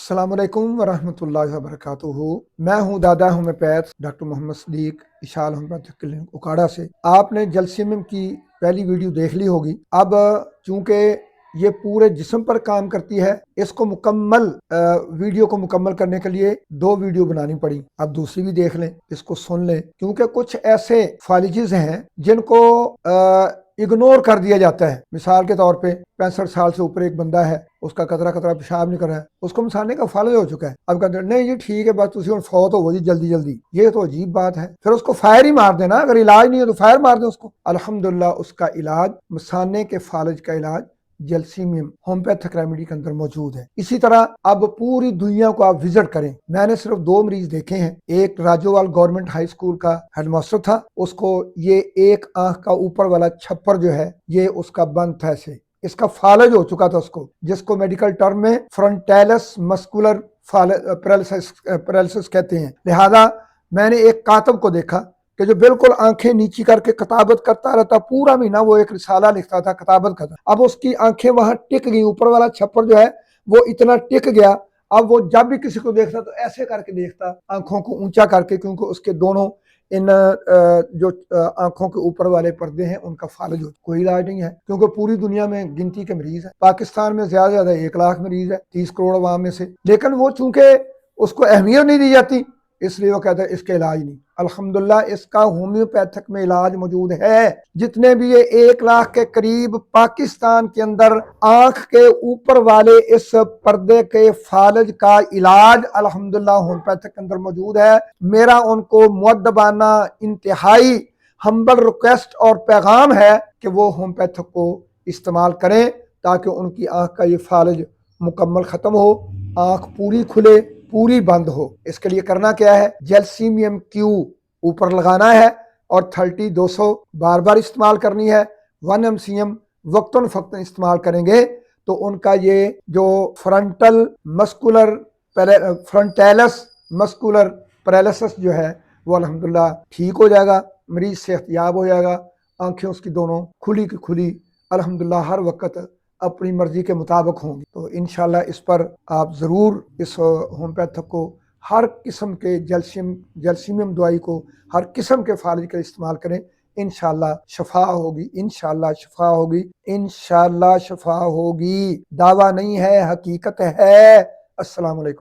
अस्सलाम वालेकुम वरहमतुल्लाहि वबरकातुहू। मैं हूँ दादा homeopath doctor Mohammad Sadiq Ishal homeopathic clinic Okara से। आपने जलसीमियम की पहली वीडियो देख ली होगी। अब चूंकि ये पूरे जिस्म पर काम करती है, इसको मुकम्मल वीडियो को मुकम्मल करने के लिए दो वीडियो बनानी पड़ी। आप दूसरी भी देख लें, इसको सुन लें, क्योंकि कुछ ऐसे फालिजेस हैं जिनको इग्नोर कर दिया जाता है। मिसाल के तौर पे 65 साल से ऊपर एक बंदा है, उसका कतरा कतरा पेशाब नहीं कर रहा है, उसको मसाने का फालिज हो चुका है। अब कहते हैं नहीं जी ठीक है, बस तुसी हुण फौत हो जी जल्दी जल्दी। ये तो अजीब बात है। फिर उसको फायर ही मार देना, अगर इलाज नहीं है तो फायर मार दे उसको। अल्हम्दुलिल्लाह उसका इलाज, मसाने के फालिज का इलाज जलसीमियम होम्योपैथिक रेमेडी के अंदर मौजूद है। इसी तरह अब पूरी दुनिया को आप विजिट करें। मैंने सिर्फ दो मरीज देखे हैं। एक राजोवाल गवर्नमेंट हाई स्कूल का हेडमास्टर था, उसको ये एक आंख का ऊपर वाला छप्पर जो है ये उसका बंद था, ऐसे इसका फालज हो चुका था उसको, जिसको मेडिकल टर्म में फ्रंटाइलस मस्कुलर पैरालिसिस कहते हैं। लिहाजा मैंने एक कातब को देखा कि जो बिल्कुल आंखें नीची करके किताबत करता रहता, पूरा महीना वो एक रिसाला लिखता था, किताबत करता। अब उसकी आंखें वहां टिक गई, ऊपर वाला छप्पर जो है वो इतना टिक गया। अब वो जब भी किसी को देखता तो ऐसे करके देखता, आंखों को ऊंचा करके, क्योंकि उसके दोनों इन जो आंखों के ऊपर वाले पर्दे हैं उनका फालिज हो। कोई इलाज नहीं है, क्योंकि पूरी दुनिया में गिनती के मरीज है। पाकिस्तान में ज्यादा ज्यादा 1 लाख मरीज है 30 करोड़ आवाम में से, लेकिन वो चूंकि उसको अहमियत नहीं दी जाती, इसलिए वो कहते हैं इसका इलाज नहीं। अल्हम्दुलिल्लाह इसका होम्योपैथिक में इलाज मौजूद है। जितने भी ये 1 लाख के करीब पाकिस्तान के अंदर आंख के ऊपर वाले इस पर्दे के फालिज का इलाज अल्हम्दुलिल्लाह होम्योपैथिक के अंदर मौजूद है। मेरा उनको मुअद्दबाना इंतहाई हम्बल रिक्वेस्ट और पैगाम है कि वो होम्योपैथिक को इस्तेमाल करें, ताकि उनकी आंख का ये फालिज मुकम्मल खत्म हो, आंख पूरी खुले, पूरी बंद हो। इसके लिए करना क्या है, जलसीमियम क्यू ऊपर लगाना है और 30-200 बार बार इस्तेमाल करनी है। 1 MCM वक्तन फक्तन इस्तेमाल करेंगे तो उनका ये जो फ्रंटाइलस मस्कुलर पैरालिसिस जो है वो अल्हम्दुलिल्लाह ठीक हो जाएगा, मरीज सेहतयाब हो जाएगा, आंखें उसकी दोनों खुली की खुली अल्हम्दुलिल्लाह हर वक्त अपनी मर्जी के मुताबिक होंगी। तो इंशाल्लाह इस पर आप ज़रूर इस होम्योपैथिक को, हर किस्म के जलसीमियम दवाई को हर किस्म के फालिज का इस्तेमाल करें। इंशाल्लाह शफा होगी, इंशाल्लाह शफा होगी, इंशाल्लाह शफा होगी। दावा नहीं है, हकीकत है। अस्सलाम वालेकुम।